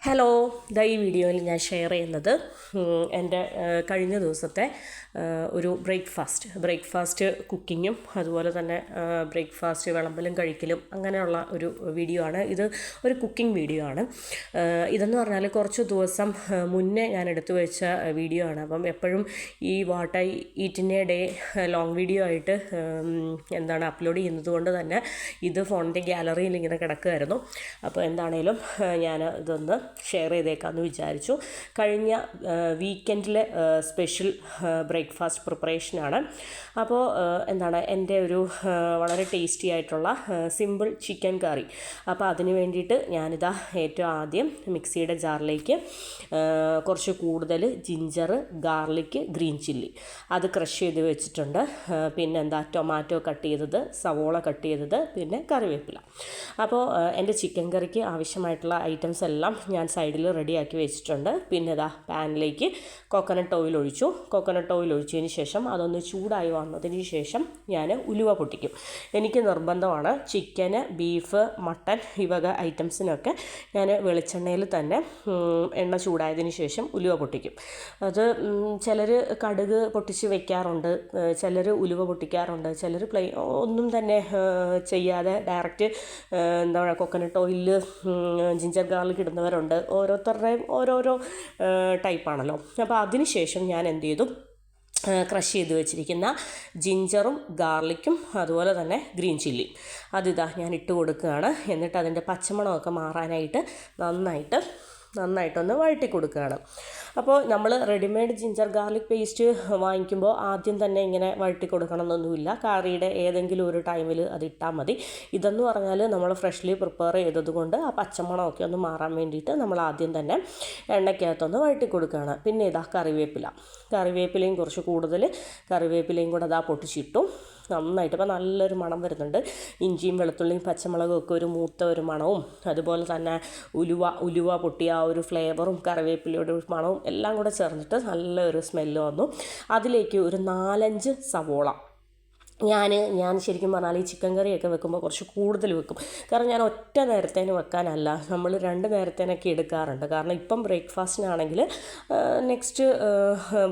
Hello, ഈ വീഡിയോയിൽ ഞാൻ ഷെയർ ചെയ്യുന്നത് എൻ്റെ കഴിഞ്ഞ ദിവസത്തെ ഒരു ബ്രേക്ക്ഫാസ്റ്റ് കുക്കിങ്ങും അതുപോലെ തന്നെ ബ്രേക്ക്ഫാസ്റ്റ് വിളമ്പലും കഴിക്കലും അങ്ങനെയുള്ള ഒരു വീഡിയോ ആണ്. ഇത് ഒരു കുക്കിംഗ് വീഡിയോ ആണ്. ഇതെന്ന് പറഞ്ഞാൽ കുറച്ച് ദിവസം മുന്നേ ഞാൻ എടുത്തു വെച്ച വീഡിയോ ആണ്. അപ്പം എപ്പോഴും ഈ what I eat in A day long video ആയിട്ട് അപ്ലോഡ് ചെയ്യുന്നത് കൊണ്ട് തന്നെ ഇത് ഫോണിൻ്റെ ഗാലറിയിൽ ഇങ്ങനെ കിടക്കുമായിരുന്നു. അപ്പോൾ എന്താണേലും ഞാൻ ഇതൊന്ന് ഷെയർ ചെയ്തേക്കാമെന്ന് വിചാരിച്ചു. കഴിഞ്ഞ വീക്കെൻഡിലെ സ്പെഷ്യൽ ബ്രേക്ക്ഫാസ്റ്റ് പ്രിപ്പറേഷനാണ്. അപ്പോൾ എൻ്റെ ഒരു വളരെ ടേസ്റ്റി ആയിട്ടുള്ള സിമ്പിൾ ചിക്കൻ കറി. അപ്പോൾ അതിന് വേണ്ടിയിട്ട് ഞാനിതാ ഏറ്റവും ആദ്യം മിക്സിയുടെ ജാറിലേക്ക് കുറച്ച് കൂടുതൽ ജിഞ്ചർ, ഗാർലിക്ക്, ഗ്രീൻ ചില്ലി അത് ക്രഷ് ചെയ്ത് വെച്ചിട്ടുണ്ട്. പിന്നെ ടൊമാറ്റോ കട്ട് ചെയ്തത്, സവോള കട്ട് ചെയ്തത്, പിന്നെ കറിവേപ്പില. അപ്പോൾ എൻ്റെ ചിക്കൻ കറിക്ക് ആവശ്യമായിട്ടുള്ള ഐറ്റംസ് എല്ലാം ഞാൻ സൈഡിൽ റെഡിയാക്കി വെച്ചിട്ടുണ്ട്. പിന്നെ പാനിലേക്ക് കോക്കനട്ട് ഓയിൽ ഒഴിച്ചതിന് ശേഷം അതൊന്ന് ചൂടായി വന്നതിന് ശേഷം ഞാൻ ഉലുവ പൊട്ടിക്കും. എനിക്ക് നിർബന്ധമാണ് ചിക്കന്, ബീഫ്, മട്ടൻ ഈ വക ഐറ്റംസിനൊക്കെ ഞാൻ വെളിച്ചെണ്ണയിൽ തന്നെ എണ്ണ ചൂടായതിന് ശേഷം ഉലുവ പൊട്ടിക്കും. അത് ചിലർ കടുക് പൊട്ടിച്ച് വെക്കാറുണ്ട്, ചിലർ ഉലുവ പൊട്ടിക്കാറുണ്ട്, ചിലർ ഒന്നും തന്നെ ചെയ്യാതെ ഡയറക്റ്റ് കോക്കനട്ട് ഓയിലിൽ ജിഞ്ചർ ഗാർലിക് ഇടുന്നവരുണ്ട്. ഓരോരുത്തരുടെയും ഓരോരോ ടൈപ്പാണല്ലോ. അപ്പോൾ അതിന് ശേഷം ഞാൻ എന്ത് ചെയ്തു, ക്രഷ് ചെയ്ത് വെച്ചിരിക്കുന്ന ജിഞ്ചറും ഗാർലിക്കും അതുപോലെ തന്നെ ഗ്രീൻ ചില്ലിയും ഞാൻ ഇട്ട് കൊടുക്കുകയാണ്. എന്നിട്ട് അതിൻ്റെ പച്ചമണമൊക്കെ മാറാനായിട്ട് നന്നായിട്ടൊന്ന് വഴറ്റി കൊടുക്കുകയാണ്. അപ്പോൾ നമ്മൾ റെഡിമെയ്ഡ് ജിഞ്ചർ ഗാർലിക് പേസ്റ്റ് വാങ്ങിക്കുമ്പോൾ ആദ്യം തന്നെ ഇങ്ങനെ വഴറ്റി കൊടുക്കണമെന്നൊന്നുമില്ല. കറിയുടെ ഏതെങ്കിലും ഒരു ടൈമിൽ അത് ഇട്ടാൽ മതി. ഇതെന്ന് പറഞ്ഞാൽ നമ്മൾ ഫ്രഷ്ലി പ്രിപ്പയർ ചെയ്തതുകൊണ്ട് ആ പച്ചമണമൊക്കെ ഒന്ന് മാറാൻ വേണ്ടിയിട്ട് നമ്മൾ ആദ്യം തന്നെ എണ്ണയ്ക്കകത്തൊന്ന് വഴറ്റി കൊടുക്കുകയാണ്. പിന്നെ കറിവേപ്പിലയും കുറച്ച് കൂടുതൽ കറിവേപ്പിലയും കൂടെ പൊട്ടിച്ചിട്ടു. നന്നായിട്ട് ഇപ്പോൾ നല്ലൊരു മണം വരുന്നുണ്ട്. ഇഞ്ചിയും വെളുത്തുള്ളിയും പച്ചമുളകും ഒക്കെ ഒരു മൂത്ത ഒരു മണവും അതുപോലെ തന്നെ ഉലുവ പൊട്ടിയ ആ ഒരു ഫ്ലേവറും കറിവേപ്പിലയുടെ ഒരു മണവും എല്ലാം കൂടെ ചേർന്നിട്ട് നല്ലൊരു സ്മെല്ല് വന്നു. അതിലേക്ക് ഒരു 4-5 സവോള ഞാൻ ശരിക്കും പറഞ്ഞാൽ ഈ ചിക്കൻ കറിയൊക്കെ വെക്കുമ്പോൾ കുറച്ച് കൂടുതൽ വെക്കും. കാരണം ഞാൻ ഒറ്റ നേരത്തേന് വെക്കാനല്ല, നമ്മൾ 2 നേരത്തേനൊക്കെ എടുക്കാറുണ്ട്. കാരണം ഇപ്പം ബ്രേക്ക്ഫാസ്റ്റിനാണെങ്കിൽ നെക്സ്റ്റ്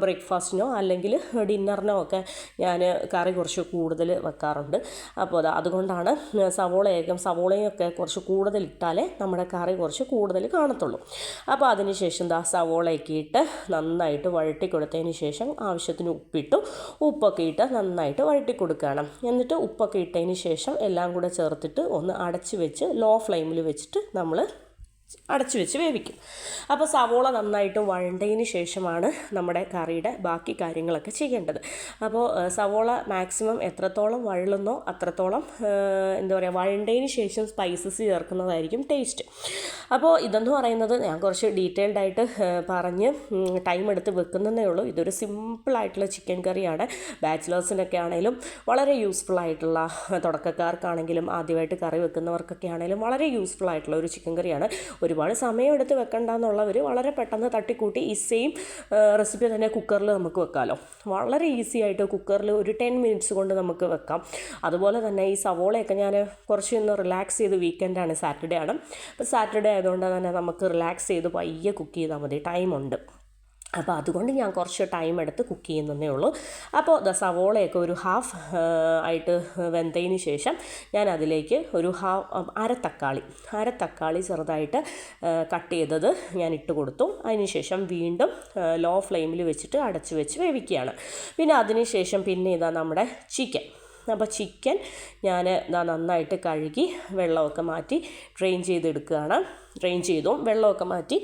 ബ്രേക്ക്ഫാസ്റ്റിനോ അല്ലെങ്കിൽ ഡിന്നറിനോ ഒക്കെ ഞാൻ കറി കുറച്ച് കൂടുതൽ വെക്കാറുണ്ട്. അപ്പോൾ അതുകൊണ്ടാണ് സവോളയൊക്കെ കുറച്ച് കൂടുതൽ ഇട്ടാലേ നമ്മുടെ കറി കുറച്ച് കൂടുതൽ കാണത്തുള്ളൂ. അപ്പോൾ അതിന് ശേഷം സവോളയൊക്കെ ഇട്ട് നന്നായിട്ട് വഴറ്റി കൊടുത്തതിന് ശേഷം ആവശ്യത്തിന് ഉപ്പൊക്കെ ഇട്ട് നന്നായിട്ട് വഴറ്റി കൊടുക്കുക. എന്നിട്ട് ഉപ്പൊക്കെ ഇട്ടതിന് ശേഷം എല്ലാം കൂടെ ചേർത്തിട്ട് ഒന്ന് അടച്ച് വെച്ച് ലോ ഫ്ലെയിമിൽ വെച്ചിട്ട് നമ്മൾ അടച്ചു വെച്ച് വേവിക്കും. അപ്പോൾ സവോള നന്നായിട്ട് വഴണ്ടതിന് ശേഷമാണ് നമ്മുടെ കറിയുടെ ബാക്കി കാര്യങ്ങളൊക്കെ ചെയ്യേണ്ടത്. അപ്പോൾ സവോള മാക്സിമം എത്രത്തോളം വഴളുന്നോ അത്രത്തോളം വഴണ്ടതിന് ശേഷം സ്പൈസസ് ചേർക്കുന്നതായിരിക്കും ടേസ്റ്റ്. അപ്പോൾ ഇതെന്ന് പറയുന്നത് ഞാൻ കുറച്ച് ഡീറ്റെയിൽഡ് ആയിട്ട് പറഞ്ഞ് ടൈം എടുത്ത് വെക്കുന്നതേ ഉള്ളൂ. ഇതൊരു സിമ്പിളായിട്ടുള്ള ചിക്കൻ കറിയാണ്. ബാച്ചിലേഴ്സിനൊക്കെ ആണെങ്കിലും വളരെ യൂസ്ഫുൾ ആയിട്ടുള്ള, തുടക്കക്കാർക്കാണെങ്കിലും ആദ്യമായിട്ട് കറി വെക്കുന്നവർക്കൊക്കെ ആണെങ്കിലും വളരെ യൂസ്ഫുൾ ആയിട്ടുള്ള ഒരു ചിക്കൻ കറിയാണ്. ഒരുപാട് സമയമെടുത്ത് വെക്കണ്ടെന്നുള്ളവർ വളരെ പെട്ടെന്ന് തട്ടിക്കൂട്ടി ഈ സെയിം റെസിപ്പി തന്നെ കുക്കറിൽ നമുക്ക് വെക്കാമല്ലോ. വളരെ ഈസി ആയിട്ട് കുക്കറിൽ ഒരു 10 മിനിറ്റ്സ് കൊണ്ട് നമുക്ക് വെക്കാം. അതുപോലെ തന്നെ ഈ സവോളയൊക്കെ ഞാൻ കുറച്ചൊന്ന് റിലാക്സ് ചെയ്ത്, വീക്കെൻഡാണ്, സാറ്റർഡേ ആണ്. അപ്പോൾ സാറ്റർഡേ ആയതുകൊണ്ട് തന്നെ നമുക്ക് റിലാക്സ് ചെയ്ത് പയ്യെ കുക്ക് ചെയ്താൽ മതി, ടൈമുണ്ട്. അപ്പോൾ അതുകൊണ്ട് ഞാൻ കുറച്ച് ടൈം എടുത്ത് കുക്ക് ചെയ്യുന്നതേ ഉള്ളൂ. അപ്പോൾ സവോളയൊക്കെ ഒരു ഹാഫ് ആയിട്ട് വെന്തതിന് ശേഷം ഞാൻ അതിലേക്ക് ഒരു അര തക്കാളി ചെറുതായിട്ട് കട്ട് ചെയ്തത് ഞാൻ ഇട്ട് കൊടുത്തു. അതിന് ശേഷം വീണ്ടും ലോ ഫ്ലെയിമിൽ വെച്ചിട്ട് അടച്ച് വെച്ച് വേവിക്കുകയാണ്. പിന്നെ അതിന് ശേഷം നമ്മുടെ അപ്പോൾ ചിക്കൻ ഞാൻ നന്നായിട്ട് കഴുകി വെള്ളമൊക്കെ മാറ്റി ഡ്രെയിൻ ചെയ്തു വെള്ളമൊക്കെ മാറ്റി.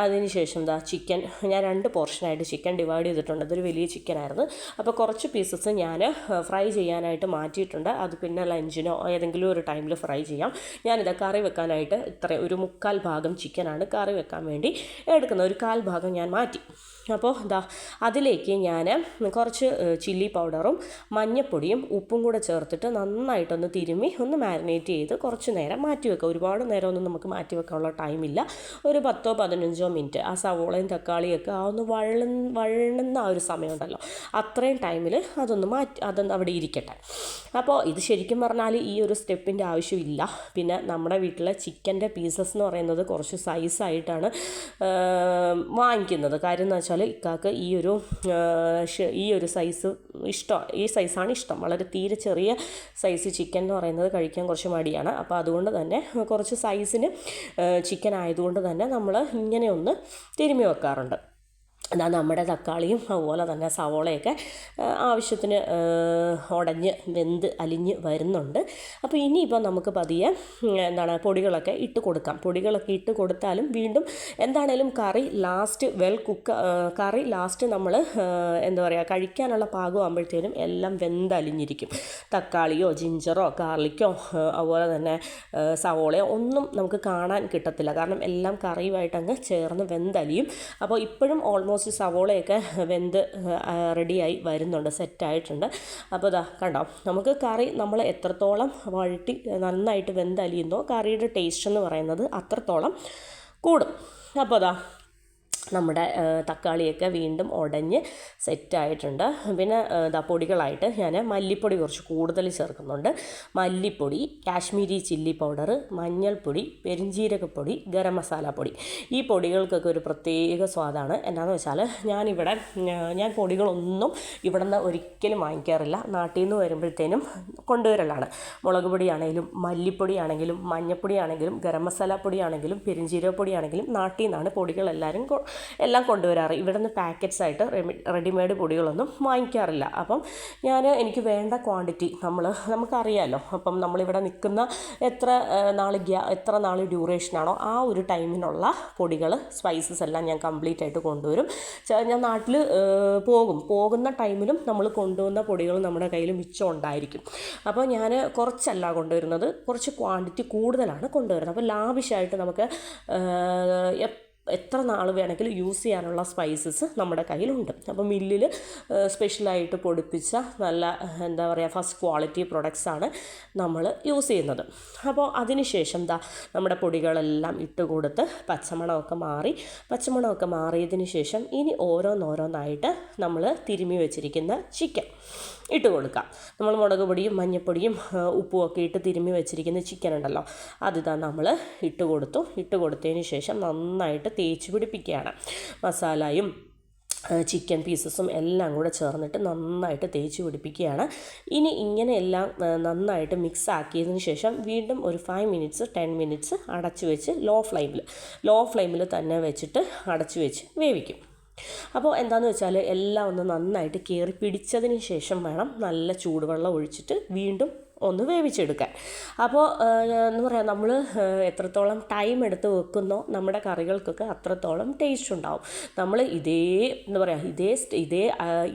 അതിന് ശേഷം ചിക്കൻ ഞാൻ 2 പോർഷനായിട്ട് ചിക്കൻ ഡിവൈഡ് ചെയ്തിട്ടുണ്ട്. അതൊരു വലിയ ചിക്കനായിരുന്നു. അപ്പോൾ കുറച്ച് പീസസ് ഞാൻ ഫ്രൈ ചെയ്യാനായിട്ട് മാറ്റിയിട്ടുണ്ട്. അത് പിന്നെ ലഞ്ചിനോ ഏതെങ്കിലും ഒരു ടൈമിൽ ഫ്രൈ ചെയ്യാം. ഞാനിത് കറി വെക്കാനായിട്ട് ഒരു 3/4 ഭാഗം ചിക്കനാണ് കറി വെക്കാൻ വേണ്ടി എടുക്കുന്നത്. ഒരു 1/4 ഭാഗം ഞാൻ മാറ്റി. അപ്പോൾ അതിലേക്ക് ഞാൻ കുറച്ച് ചില്ലി പൗഡറും മഞ്ഞൾപ്പൊടിയും ഉപ്പും കൂടെ ചേർത്തിട്ട് നന്നായിട്ടൊന്ന് തിരുമ്മി ഒന്ന് മാരിനേറ്റ് ചെയ്ത് കുറച്ച് നേരം മാറ്റി വെക്കുക. ഒരുപാട് നേരമൊന്നും നമുക്ക് മാറ്റി വെക്കാനുള്ള ടൈമില്ല. ഒരു 10-15 മിനിറ്റ് ആ സവോളയും തക്കാളിയൊക്കെ ഒന്ന് വഴണുന്ന ആ ഒരു സമയമുണ്ടല്ലോ, അത്രയും ടൈമിൽ അതൊന്ന് അവിടെ ഇരിക്കട്ടെ. അപ്പോൾ ഇത് ശരിക്കും പറഞ്ഞാൽ ഈ ഒരു സ്റ്റെപ്പിൻ്റെ ആവശ്യമില്ല. പിന്നെ നമ്മുടെ വീട്ടിലെ ചിക്കൻ്റെ പീസസ് എന്ന് പറയുന്നത് കുറച്ച് സൈസായിട്ടാണ് വാങ്ങിക്കുന്നത്. കാര്യം എന്ന് വെച്ചാൽ ഇക്കാക്ക് ഈ ഒരു സൈസ് ഇഷ്ടം, ഈ സൈസാണ് ഇഷ്ടം. വളരെ തീരെ ചെറിയ സൈസ് ചിക്കൻ എന്ന് പറയുന്നത് കഴിക്കാൻ കുറച്ച് മടിയാണ്. അപ്പോൾ അതുകൊണ്ട് തന്നെ കുറച്ച് സൈസിന് ചിക്കൻ ആയതുകൊണ്ട് തന്നെ നമ്മൾ ഇങ്ങനെ ഒന്ന് തിരുമ്മി വെക്കാറുണ്ട്. നമ്മുടെ തക്കാളിയും അതുപോലെ തന്നെ സവോളയൊക്കെ ആവശ്യത്തിന് ഉടഞ്ഞ് വെന്ത് അലിഞ്ഞ് വരുന്നുണ്ട്. അപ്പോൾ ഇനിയിപ്പോൾ നമുക്ക് പതിയെ പൊടികളൊക്കെ ഇട്ട് കൊടുക്കാം. പൊടികളൊക്കെ ഇട്ട് കൊടുത്താലും വീണ്ടും എന്താണേലും കറി ലാസ്റ്റ് നമ്മൾ കഴിക്കാനുള്ള പാകമാകുമ്പോഴത്തേനും എല്ലാം വെന്തലിഞ്ഞിരിക്കും. തക്കാളിയോ ജിഞ്ചറോ ഗാർലിക്കോ അതുപോലെ തന്നെ സവോളയോ ഒന്നും നമുക്ക് കാണാൻ കിട്ടത്തില്ല. കാരണം എല്ലാം കറിയുമായിട്ട് അങ്ങ് ചേർന്ന് വെന്തലിയും. അപ്പോൾ ഇപ്പോഴും ഓൾമോസ്റ്റ് സവോളയൊക്കെ വെന്ത് റെഡിയായി വരുന്നുണ്ട്, സെറ്റായിട്ടുണ്ട്. അപ്പോൾ കണ്ടോ, നമുക്ക് കറി നമ്മൾ എത്രത്തോളം വഴറ്റി നന്നായിട്ട് വെന്തലിയുന്നോ കറിയുടെ ടേസ്റ്റ് എന്ന് പറയുന്നത് അത്രത്തോളം കൂടും. അപ്പോൾ നമ്മുടെ തക്കാളിയൊക്കെ വീണ്ടും ഉടഞ്ഞ് സെറ്റായിട്ടുണ്ട്. പിന്നെ പൊടികളായിട്ട് ഞാൻ മല്ലിപ്പൊടി കുറച്ച് കൂടുതൽ ചേർക്കുന്നുണ്ട്. മല്ലിപ്പൊടി, കാശ്മീരി ചില്ലി പൗഡർ, മഞ്ഞൾപ്പൊടി, പെരുംജീരകപ്പൊടി, ഗരം മസാല പൊടി. ഈ പൊടികൾക്കൊക്കെ ഒരു പ്രത്യേക സ്വാദാണ്. എന്താണെന്ന് വെച്ചാൽ ഞാൻ പൊടികളൊന്നും ഇവിടെ നിന്ന് ഒരിക്കലും വാങ്ങിക്കാറില്ല. നാട്ടിൽ നിന്ന് വരുമ്പോഴത്തേനും കൊണ്ടുവരലാണ്. മുളക് പൊടിയാണെങ്കിലും മല്ലിപ്പൊടിയാണെങ്കിലും മഞ്ഞൾപ്പൊടിയാണെങ്കിലും ഗരം മസാല പൊടിയാണെങ്കിലും പെരുംജീരകപ്പൊടിയാണെങ്കിലും നാട്ടിൽ നിന്നാണ് പൊടികളെല്ലാം കൊണ്ടുവരാറ്. ഇവിടെ നിന്ന് പാക്കറ്റ്സ് ആയിട്ട് റെഡിമെയ്ഡ് പൊടികളൊന്നും വാങ്ങിക്കാറില്ല. അപ്പം എനിക്ക് വേണ്ട ക്വാണ്ടിറ്റി നമുക്കറിയാമല്ലോ. അപ്പം നമ്മളിവിടെ നിൽക്കുന്ന എത്ര നാൾ ഡ്യൂറേഷനാണോ ആ ഒരു ടൈമിനുള്ള പൊടികൾ സ്പൈസസ് എല്ലാം ഞാൻ കംപ്ലീറ്റ് ആയിട്ട് കൊണ്ടുവരും. ഞാൻ നാട്ടിൽ പോകുന്ന ടൈമിലും നമ്മൾ കൊണ്ടുവന്ന പൊടികൾ നമ്മുടെ കയ്യിൽ മിച്ചം ഉണ്ടായിരിക്കും. അപ്പോൾ ഞാൻ കുറച്ചല്ല കൊണ്ടുവരുന്നത്, കുറച്ച് ക്വാണ്ടിറ്റി കൂടുതലാണ് കൊണ്ടുവരുന്നത്. അപ്പോൾ ലാവിഷായിട്ട് നമുക്ക് എത്ര നാൾ വേണമെങ്കിലും യൂസ് ചെയ്യാനുള്ള സ്പൈസസ് നമ്മുടെ കയ്യിലുണ്ട്. അപ്പോൾ മില്ലിൽ സ്പെഷ്യലായിട്ട് പൊടിപ്പിച്ച നല്ല ഫസ്റ്റ് ക്വാളിറ്റി പ്രൊഡക്ട്സാണ് നമ്മൾ യൂസ് ചെയ്യുന്നത്. അപ്പോൾ അതിന് ശേഷം നമ്മുടെ പൊടികളെല്ലാം ഇട്ട് കൊടുത്ത് പച്ചമണമൊക്കെ മാറിയതിന് ശേഷം ഇനി ഓരോന്നായിട്ട് നമ്മൾ തിരുമ്മി വെച്ചിരിക്കുന്ന ചിക്കൻ ഇട്ട് കൊടുക്കാം. നമ്മൾ മുളക് പൊടിയും മഞ്ഞൾപ്പൊടിയും ഉപ്പും ഒക്കെ ഇട്ട് തിരുമ്മി വെച്ചിരിക്കുന്ന ചിക്കൻ ഉണ്ടല്ലോ, നമ്മൾ ഇട്ട് കൊടുത്തതിന് ശേഷം നന്നായിട്ട് തേച്ച് പിടിപ്പിക്കുകയാണ്. മസാലയും ചിക്കൻ പീസസും എല്ലാം കൂടെ ചേർന്നിട്ട് നന്നായിട്ട് തേച്ച് പിടിപ്പിക്കുകയാണ്. ഇനി ഇങ്ങനെ എല്ലാം നന്നായിട്ട് മിക്സ് ആക്കിയതിന് ശേഷം വീണ്ടും ഒരു 5-10 മിനിറ്റ്സ് അടച്ചു വെച്ച് ലോ ഫ്ലെയിമിൽ തന്നെ വെച്ചിട്ട് അടച്ചു വെച്ച് വേവിക്കും. അപ്പോൾ എന്താണെന്ന് വെച്ചാൽ എല്ലാം ഒന്ന് നന്നായിട്ട് കയറി പിടിച്ചതിന് ശേഷം വേണം നല്ല ചൂടുവെള്ളം ഒഴിച്ചിട്ട് വീണ്ടും ഒന്ന് വേവിച്ചെടുക്കാൻ. അപ്പോൾ നമ്മൾ എത്രത്തോളം ടൈം എടുത്ത് വെക്കുന്നോ നമ്മുടെ കറികൾക്കൊക്കെ അത്രത്തോളം ടേസ്റ്റ് ഉണ്ടാവും. നമ്മൾ ഇതേ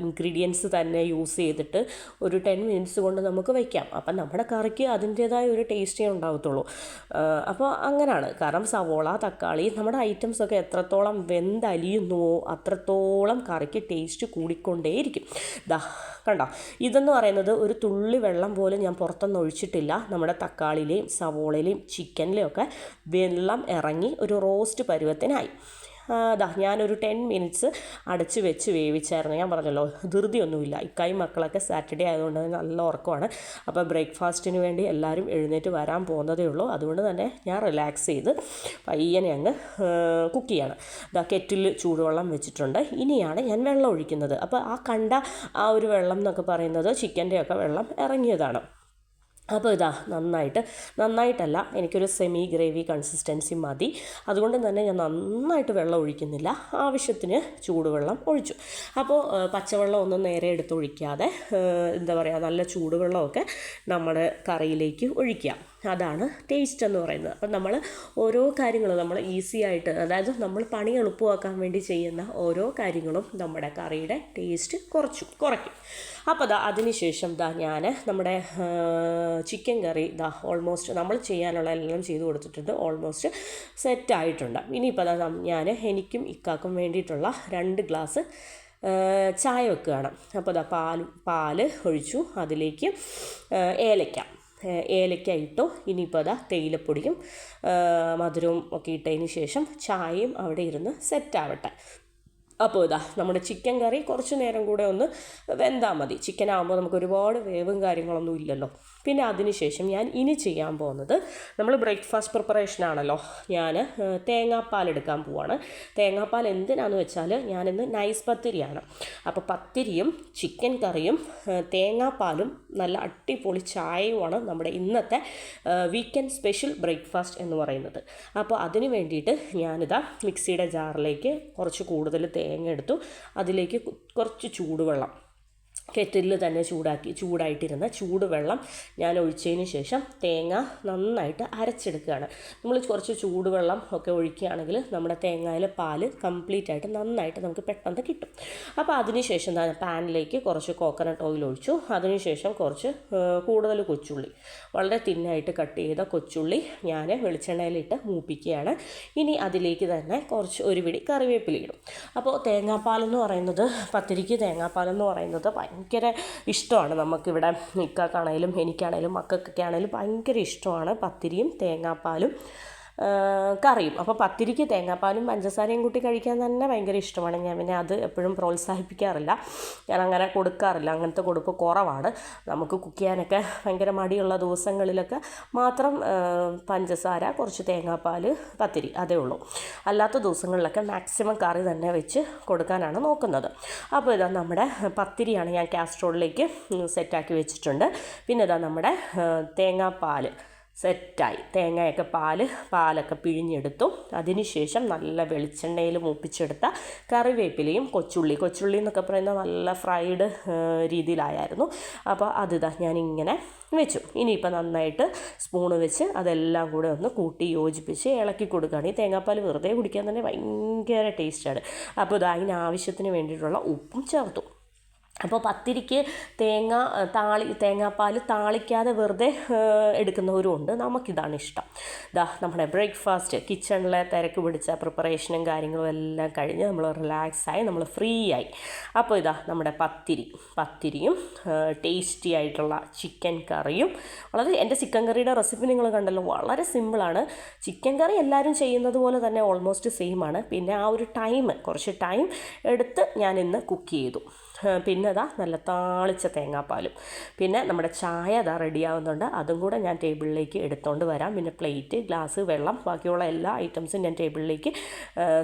ഇൻഗ്രീഡിയൻസ് തന്നെ യൂസ് ചെയ്തിട്ട് ഒരു 10 മിനിറ്റ്സ് കൊണ്ട് നമുക്ക് വയ്ക്കാം. അപ്പം നമ്മുടെ കറിക്ക് അതിൻ്റേതായ ഒരു ടേസ്റ്റേ ഉണ്ടാകത്തുള്ളൂ. അപ്പോൾ അങ്ങനെയാണ്. കാരണം സവോള, തക്കാളി, നമ്മുടെ ഐറ്റംസൊക്കെ എത്രത്തോളം വെന്തലിയുന്നുവോ അത്രത്തോളം കറിക്ക് ടേസ്റ്റ് കൂടിക്കൊണ്ടേയിരിക്കും. കണ്ടോ, ഇതെന്ന് പറയുന്നത് ഒരു തുള്ളി വെള്ളം പോലും ഞാൻ പുറത്തൊന്നും ഒഴിച്ചിട്ടില്ല. നമ്മുടെ തക്കാളിയിലെയും സവോളയിലെയും ചിക്കനിലെയും ഒക്കെ വെള്ളം ഇറങ്ങി ഒരു റോസ്റ്റ് പരുവത്തിനായി. ഞാനൊരു 10 മിനിറ്റ്സ് അടച്ച് വെച്ച് വേവിച്ചായിരുന്നു. ഞാൻ പറഞ്ഞല്ലോ, ധൃതിയൊന്നുമില്ല. ഇക്കായും മക്കളൊക്കെ സാറ്റർഡേ ആയതുകൊണ്ട് നല്ല ഉറക്കമാണ്. അപ്പോൾ ബ്രേക്ക്ഫാസ്റ്റിന് വേണ്ടി എല്ലാവരും എഴുന്നേറ്റ് വരാൻ പോകുന്നതേ ഉള്ളൂ. അതുകൊണ്ട് തന്നെ ഞാൻ റിലാക്സ് ചെയ്ത് പയ്യനെ അങ്ങ് കുക്ക് ചെയ്യാണ്. കെറ്റിൽ ചൂടുവെള്ളം വെച്ചിട്ടുണ്ട്. ഇനിയാണ് ഞാൻ വെള്ളം ഒഴിക്കുന്നത്. അപ്പോൾ ആ ഒരു വെള്ളം എന്നൊക്കെ പറയുന്നത് ചിക്കൻ്റെയൊക്കെ വെള്ളം ഇറങ്ങിയതാണ്. അപ്പോൾ നന്നായിട്ടല്ല, എനിക്കൊരു സെമി ഗ്രേവി കൺസിസ്റ്റൻസി മതി. അതുകൊണ്ട് തന്നെ ഞാൻ നന്നായിട്ട് വെള്ളം ഒഴിക്കുന്നില്ല, ആവശ്യത്തിന് ചൂടുവെള്ളം ഒഴിച്ചു. അപ്പോൾ പച്ചവെള്ളം ഒന്നും നേരെ എടുത്തൊഴിക്കാതെ നല്ല ചൂടുവെള്ളമൊക്കെ നമ്മുടെ കറിയിലേക്ക് ഒഴിക്കാം. അതാണ് ടേസ്റ്റ് എന്ന് പറയുന്നത്. അപ്പം നമ്മൾ ഓരോ കാര്യങ്ങളും നമ്മൾ ഈസി ആയിട്ട്, അതായത് നമ്മൾ പണി എളുപ്പമാക്കാൻ വേണ്ടി ചെയ്യുന്ന ഓരോ കാര്യങ്ങളും നമ്മുടെ കറിയുടെ ടേസ്റ്റ് കുറയ്ക്കും. അപ്പോൾ അതിനുശേഷം ഞാൻ നമ്മുടെ ചിക്കൻ കറി ഓൾമോസ്റ്റ് നമ്മൾ ചെയ്യാനുള്ള എല്ലാം ചെയ്ത് കൊടുത്തിട്ടുണ്ട്, ഓൾമോസ്റ്റ് സെറ്റായിട്ടുണ്ട്. ഇനിയിപ്പോൾ ഞാൻ എനിക്കും ഇക്കാക്കും വേണ്ടിയിട്ടുള്ള 2 ഗ്ലാസ് ചായ വെക്കുകയാണ്. അപ്പോൾ പാല് ഒഴിച്ചു, അതിലേക്ക് ഏലക്ക ഇട്ടു. ഇനിയിപ്പോൾ തേയിലപ്പൊടിയും മധുരവും ഒക്കെ ഇട്ടതിന് ശേഷം ചായയും അവിടെ ഇരുന്ന് സെറ്റാവട്ടെ. അപ്പോൾ നമ്മുടെ ചിക്കൻ കറി കുറച്ച് നേരം കൂടെ ഒന്ന് വെന്താൽ മതി. ചിക്കൻ ആകുമ്പോൾ നമുക്ക് ഒരുപാട് വേവും കാര്യങ്ങളൊന്നും ഇല്ലല്ലോ. പിന്നെ അതിനുശേഷം ഞാൻ ഇനി ചെയ്യാൻ പോകുന്നത്, നമ്മൾ ബ്രേക്ക്ഫാസ്റ്റ് പ്രിപ്പറേഷനാണല്ലോ, ഞാൻ തേങ്ങാപ്പാൽ എടുക്കാൻ പോവാണ്. തേങ്ങാപ്പാൽ എന്തിനാന്ന് വെച്ചാൽ ഞാനിന്ന് നൈസ് പത്തിരിയാണ്. അപ്പോൾ പത്തിരിയും ചിക്കൻ കറിയും തേങ്ങാപ്പാലും നല്ല അടിപൊളി ചായയുമാണ് നമ്മുടെ ഇന്നത്തെ വീക്കെൻഡ് സ്പെഷ്യൽ ബ്രേക്ക്ഫാസ്റ്റ് എന്ന് പറയുന്നത്. അപ്പോൾ അതിന് വേണ്ടിയിട്ട് ഞാനിതാ മിക്സിയുടെ ജാറിലേക്ക് കുറച്ച് കൂടുതൽ തേങ്ങ എടുത്തു. അതിലേക്ക് കുറച്ച് ചൂടുവെള്ളം കെറ്റിലിൽ തന്നെ ചൂടായിട്ടിരുന്ന ചൂടുവെള്ളം ഞാൻ ഒഴിച്ചതിന് ശേഷം തേങ്ങ നന്നായിട്ട് അരച്ചെടുക്കുകയാണ്. നമ്മൾ കുറച്ച് ചൂടുവെള്ളം ഒക്കെ ഒഴിക്കുകയാണെങ്കിൽ നമ്മുടെ തേങ്ങയിലെ പാല് കംപ്ലീറ്റ് ആയിട്ട് നന്നായിട്ട് നമുക്ക് പെട്ടെന്ന് കിട്ടും. അപ്പോൾ അതിനുശേഷം പാനിലേക്ക് കുറച്ച് കോക്കനട്ട് ഓയിൽ ഒഴിച്ചു. അതിനുശേഷം കുറച്ച് കൂടുതൽ കൊച്ചുള്ളി, വളരെ തിന്നായിട്ട് കട്ട് ചെയ്ത കൊച്ചുള്ളി ഞാൻ വെളിച്ചെണ്ണയിലിട്ട് മൂപ്പിക്കുകയാണ്. ഇനി അതിലേക്ക് തന്നെ ഒരു പിടി കറിവേപ്പില ഇടും. അപ്പോൾ തേങ്ങാപ്പാലെന്ന് പറയുന്നത്, പത്തിരിക്ക് തേങ്ങാപ്പാലെന്ന് പറയുന്നത് ഭയങ്കര ഇഷ്ടമാണ് നമുക്കിവിടെ. ഇക്കാക്കാണേലും എനിക്കാണേലും മക്കൾക്കൊക്കെ ആണേലും ഭയങ്കര ഇഷ്ടമാണ് പത്തിരിയും തേങ്ങാപ്പാലും കറിയും. അപ്പോൾ പത്തിരിക്ക് തേങ്ങാപ്പാലും പഞ്ചസാരയും കൂട്ടി കഴിക്കാൻ തന്നെ ഭയങ്കര ഇഷ്ടമാണ്. ഞാൻ പിന്നെ അത് എപ്പോഴും പ്രോത്സാഹിപ്പിക്കാറില്ല, ഞാൻ അങ്ങനെ കൊടുക്കാറില്ല, അങ്ങനത്തെ കൊടുപ്പ് കുറവാണ്. നമുക്ക് കുക്ക് ചെയ്യാനൊക്കെ ഭയങ്കര മടിയുള്ള ദിവസങ്ങളിലൊക്കെ മാത്രം പഞ്ചസാര, കുറച്ച് തേങ്ങാപ്പാൽ, പത്തിരി, അതേ ഉള്ളൂ. അല്ലാത്ത ദിവസങ്ങളിലൊക്കെ മാക്സിമം കറി തന്നെ വെച്ച് കൊടുക്കാനാണ് നോക്കുന്നത്. അപ്പോൾ നമ്മുടെ പത്തിരിയാണ് ഞാൻ കാസ്ട്രോളിലേക്ക് സെറ്റാക്കി വെച്ചിട്ടുണ്ട്. പിന്നെ നമ്മുടെ തേങ്ങാപ്പാൽ സെറ്റായി. തേങ്ങയൊക്കെ പാലൊക്കെ പിഴിഞ്ഞെടുത്തു. അതിനുശേഷം നല്ല വെളിച്ചെണ്ണയിൽ മൂപ്പിച്ചെടുത്ത കറിവേപ്പിലയും കൊച്ചുള്ളി എന്നൊക്കെ പറയുന്ന നല്ല ഫ്രൈഡ് രീതിയിലായിരുന്നു. അപ്പോൾ ഞാനിങ്ങനെ വെച്ചു. ഇനിയിപ്പോൾ നന്നായിട്ട് സ്പൂണ് വെച്ച് അതെല്ലാം കൂടെ ഒന്ന് കൂട്ടി യോജിപ്പിച്ച് ഇളക്കി കൊടുക്കുകയാണ്. ഈ തേങ്ങാപ്പാൽ വെറുതെ കുടിക്കാൻ തന്നെ ഭയങ്കര ടേസ്റ്റാണ്. അപ്പോൾ അതിനാവശ്യത്തിന് വേണ്ടിയിട്ടുള്ള ഉപ്പും ചേർത്തു. അപ്പോൾ പത്തിരിക്ക് തേങ്ങാപ്പാൽ താളിക്കാതെ വെറുതെ എടുക്കുന്നവരും ഉണ്ട്. നമുക്കിതാണ് ഇഷ്ടം. നമ്മുടെ ബ്രേക്ക്ഫാസ്റ്റ് കിച്ചണിലെ തിരക്ക് പിടിച്ച പ്രിപ്പറേഷനും കാര്യങ്ങളും എല്ലാം കഴിഞ്ഞ് നമ്മൾ റിലാക്സായി, നമ്മൾ ഫ്രീ ആയി. അപ്പോൾ നമ്മുടെ പത്തിരിയും ടേസ്റ്റി ആയിട്ടുള്ള ചിക്കൻ കറിയും. എൻ്റെ ചിക്കൻ കറിയുടെ റെസിപ്പി നിങ്ങൾ കണ്ടല്ലോ, വളരെ സിമ്പിളാണ്. ചിക്കൻ കറി എല്ലാവരും ചെയ്യുന്നത് പോലെ തന്നെ ഓൾമോസ്റ്റ് സെയിം ആണ്. പിന്നെ ആ ഒരു കുറച്ച് ടൈം എടുത്ത് ഞാൻ ഇന്ന് കുക്ക് ചെയ്തു. പിന്നെ നല്ല താളിച്ച തേങ്ങാപ്പാലും, പിന്നെ നമ്മുടെ ചായ റെഡിയാവുന്നുണ്ട്. അതും കൂടെ ഞാൻ ടേബിളിലേക്ക് എടുത്തുകൊണ്ട് വരാം. പിന്നെ പ്ലേറ്റ്, ഗ്ലാസ്, വെള്ളം, ബാക്കിയുള്ള എല്ലാ ഐറ്റംസും ഞാൻ ടേബിളിലേക്ക്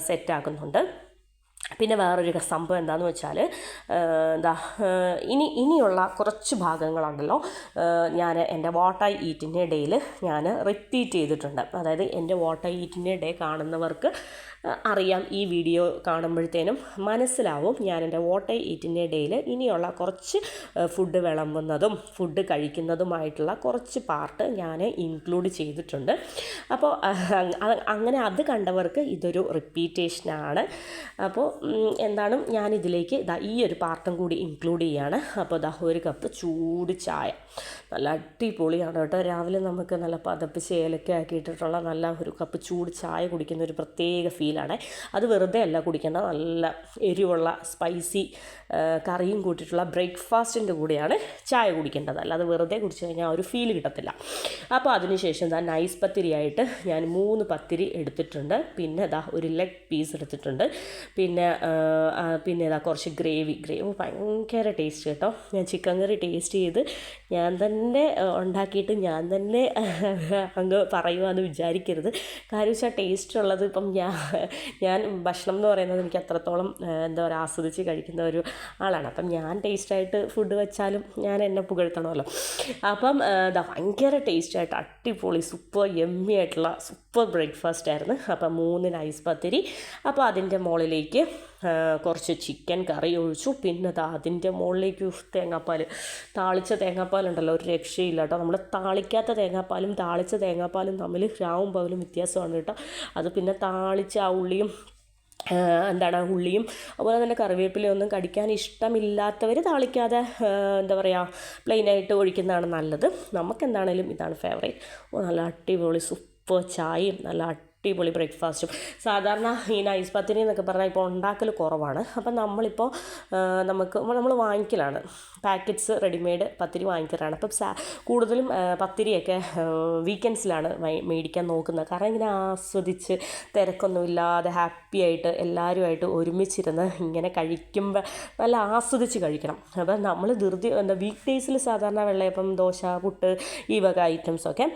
സെറ്റാക്കുന്നുണ്ട്. പിന്നെ വേറൊരു സംഭവം എന്താണെന്ന് വെച്ചാൽ ഇനിയുള്ള കുറച്ച് ഭാഗങ്ങളുണ്ടല്ലോ, ഞാൻ എൻ്റെ what I eat in A ഡേയിൽ ഞാൻ റിപ്പീറ്റ് ചെയ്തിട്ടുണ്ട്. അതായത് എൻ്റെ what I eat in A day കാണുന്നവർക്ക് അറിയാം, ഈ വീഡിയോ കാണുമ്പോഴത്തേനും മനസ്സിലാവും. ഞാൻ എൻ്റെ what I eat in A ഡേയിൽ ഇനിയുള്ള കുറച്ച് ഫുഡ് വിളമ്പുന്നതും ഫുഡ് കഴിക്കുന്നതുമായിട്ടുള്ള കുറച്ച് പാർട്ട് ഞാൻ ഇൻക്ലൂഡ് ചെയ്തിട്ടുണ്ട്. അപ്പോൾ അങ്ങനെ അത് കണ്ടവർക്ക് ഇതൊരു റിപ്പീറ്റേഷനാണ്. അപ്പോൾ ഞാനിതിലേക്ക് ഈ ഒരു പാർട്ടും കൂടി ഇൻക്ലൂഡ് ചെയ്യുകയാണ്. അപ്പോൾ 1 കപ്പ് ചൂട് ചായ, നല്ല അടിപൊളിയാണ് കേട്ടോ. രാവിലെ നമുക്ക് നല്ല പതപ്പിച്ച് ഏലക്ക ആക്കിയിട്ടിട്ടുള്ള നല്ല ഒരു കപ്പ് ചൂട് ചായ കുടിക്കുന്ന ഒരു പ്രത്യേക ഫീലാണ്. അത് വെറുതെ അല്ല കുടിക്കേണ്ട, നല്ല എരിവുള്ള സ്പൈസി കറിയും കൂട്ടിയിട്ടുള്ള ബ്രേക്ക്ഫാസ്റ്റിൻ്റെ കൂടെയാണ് ചായ കുടിക്കേണ്ടത്. അല്ലാതെ വെറുതെ കുടിച്ചു കഴിഞ്ഞാൽ ഒരു ഫീൽ കിട്ടത്തില്ല. അപ്പോൾ അതിനുശേഷം നൈസ് പത്തിരിയായിട്ട് ഞാൻ 3 പത്തിരി എടുത്തിട്ടുണ്ട്. പിന്നെ ഒരു ലെഗ് പീസ് എടുത്തിട്ടുണ്ട്. പിന്നെ കുറച്ച് ഗ്രേവി ഭയങ്കര ടേസ്റ്റ് കേട്ടോ. ഞാൻ ചിക്കൻ കറി ടേസ്റ്റ് ചെയ്ത് ഞാൻ തന്നെ ഉണ്ടാക്കിയിട്ട് ഞാൻ തന്നെ അങ്ങ് പറയുവാന്ന് വിചാരിക്കരുത്. കാര്യം വെച്ചാൽ ടേസ്റ്റ് ഉള്ളത് ഇപ്പം ഞാൻ ഭക്ഷണം എന്ന് പറയുന്നത് എനിക്ക് അത്രത്തോളം ആസ്വദിച്ച് കഴിക്കുന്ന ഒരു ആളാണ്. അപ്പം ഞാൻ ടേസ്റ്റായിട്ട് ഫുഡ് വെച്ചാലും ഞാൻ എന്നെ പുകഴ്ത്തണമല്ലോ. അപ്പം ഭയങ്കര ടേസ്റ്റായിട്ട് അടിപൊളി സൂപ്പർ യമ്മി ആയിട്ടുള്ള സൂപ്പർ ബ്രേക്ക്ഫാസ്റ്റ് ആയിരുന്നു. അപ്പം 3 നൈസ് പത്തിരി. അപ്പോൾ അതിൻ്റെ മുകളിലേക്ക് കുറച്ച് ചിക്കൻ കറി ഒഴിച്ചു. പിന്നെ അതിൻ്റെ മുകളിലേക്ക് തേങ്ങാപ്പാൽ, താളിച്ച തേങ്ങാപ്പാലുണ്ടല്ലോ, ഒരു രക്ഷയില്ല കേട്ടോ. നമ്മൾ താളിക്കാത്ത തേങ്ങാപ്പാലും താളിച്ച തേങ്ങാപ്പാലും തമ്മിൽ രാവും പകലും വ്യത്യാസമാണ് കേട്ടോ. അത് പിന്നെ താളിച്ച ആ ഉള്ളിയും ഉള്ളിയും അതുപോലെ തന്നെ കറിവേപ്പിലയൊന്നും കടിക്കാൻ ഇഷ്ടമില്ലാത്തവർ താളിക്കാതെ എന്താ പറയുക പ്ലെയിനായിട്ട് ഒഴിക്കുന്നതാണ് നല്ലത്. നമുക്കെന്താണേലും ഇതാണ് ഫേവറേറ്റ്. നല്ല അടിപൊളി സൂപ്പർ ചായയും നല്ല അടിപൊളി ബ്രേക്ക്ഫാസ്റ്റും. സാധാരണ ഈ നൈസ് പത്തിരി എന്നൊക്കെ പറഞ്ഞാൽ ഇപ്പോൾ ഉണ്ടാക്കൽ കുറവാണ്. അപ്പം നമ്മളിപ്പോൾ നമ്മൾ വാങ്ങിക്കലാണ്, പാക്കറ്റ്സ് റെഡിമെയ്ഡ് പത്തിരി വാങ്ങിക്കലാണ്. അപ്പം കൂടുതലും പത്തിരിയൊക്കെ വീക്കെൻഡ്സിലാണ് മേടിക്കാൻ നോക്കുന്നത്. കാരണം ഇങ്ങനെ ആസ്വദിച്ച് തിരക്കൊന്നുമില്ലാതെ ഹാപ്പി ആയിട്ട് എല്ലാവരുമായിട്ട് ഒരുമിച്ചിരുന്ന് ഇങ്ങനെ കഴിക്കുമ്പോൾ നല്ല ആസ്വദിച്ച് കഴിക്കണം. അപ്പം നമ്മൾ വീക്ക് ഡേയ്സിൽ സാധാരണ വെള്ളയപ്പം, ദോശ, പുട്ട് ഈ വക ഐറ്റംസൊക്കെ,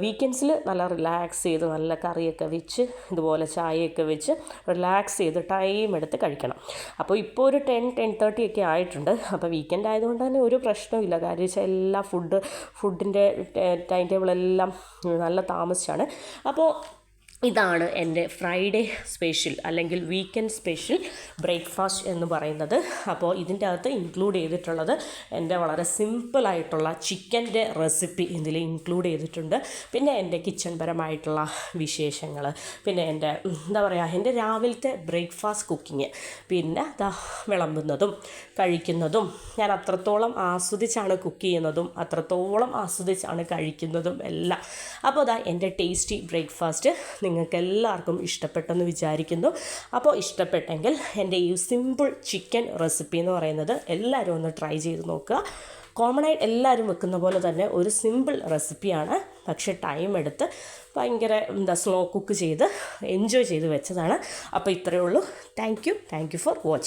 വീക്കെൻഡ്സിൽ നല്ല റിലാക്സ് ചെയ്ത് നല്ല കറിയൊക്കെ വെച്ച് ഇതുപോലെ ചായയൊക്കെ വെച്ച് റിലാക്സ് ചെയ്ത് ടൈം എടുത്ത് കഴിക്കണം. അപ്പോൾ ഇപ്പോൾ ഒരു 10-10:30 ഒക്കെ ആയിട്ടുണ്ട്. അപ്പോൾ വീക്കെൻഡ് ആയതുകൊണ്ട് തന്നെ ഒരു പ്രശ്നമില്ല. കാര്യം വെച്ചാൽ എല്ലാ ഫുഡിൻ്റെ ടൈം ടേബിളെല്ലാം നല്ല താമസിച്ചാണ്. അപ്പോൾ ഇതാണ് എൻ്റെ ഫ്രൈഡേ സ്പെഷ്യൽ അല്ലെങ്കിൽ വീക്കെൻഡ് സ്പെഷ്യൽ ബ്രേക്ക്ഫാസ്റ്റ് എന്ന് പറയുന്നത്. അപ്പോൾ ഇതിൻ്റെ അകത്ത് ഇൻക്ലൂഡ് ചെയ്തിട്ടുള്ളത് എൻ്റെ വളരെ സിമ്പിളായിട്ടുള്ള ചിക്കൻ്റെ റെസിപ്പി ഇതിൽ ഇൻക്ലൂഡ് ചെയ്തിട്ടുണ്ട്. പിന്നെ എൻ്റെ കിച്ചൺ പരമായിട്ടുള്ള വിശേഷങ്ങൾ, പിന്നെ എൻ്റെ എൻ്റെ രാവിലത്തെ ബ്രേക്ക്ഫാസ്റ്റ് കുക്കിങ്, പിന്നെ വിളമ്പുന്നതും കഴിക്കുന്നതും. ഞാൻ അത്രത്തോളം ആസ്വദിച്ചാണ് കുക്ക് ചെയ്യുന്നതും അത്രത്തോളം ആസ്വദിച്ചാണ് കഴിക്കുന്നതും എല്ലാം. അപ്പോൾ എൻ്റെ ടേസ്റ്റി ബ്രേക്ക്ഫാസ്റ്റ് നിങ്ങൾക്ക് എല്ലാവർക്കും ഇഷ്ടപ്പെട്ടെന്ന് വിചാരിക്കുന്നു. അപ്പോൾ ഇഷ്ടപ്പെട്ടെങ്കിൽ എൻ്റെ ഈ സിമ്പിൾ ചിക്കൻ റെസിപ്പി എന്ന് പറയുന്നത് എല്ലാവരും ഒന്ന് ട്രൈ ചെയ്ത് നോക്കുക. കോമൺ ആയിട്ട് എല്ലാവരും വെക്കുന്ന പോലെ തന്നെ ഒരു സിമ്പിൾ റെസിപ്പിയാണ്, പക്ഷേ ടൈം എടുത്ത് ഭയങ്കര സ്ലോ കുക്ക് ചെയ്ത് എൻജോയ് ചെയ്ത് വെച്ചതാണ്. അപ്പോൾ ഇത്രയേ ഉള്ളൂ. Thank you for watching.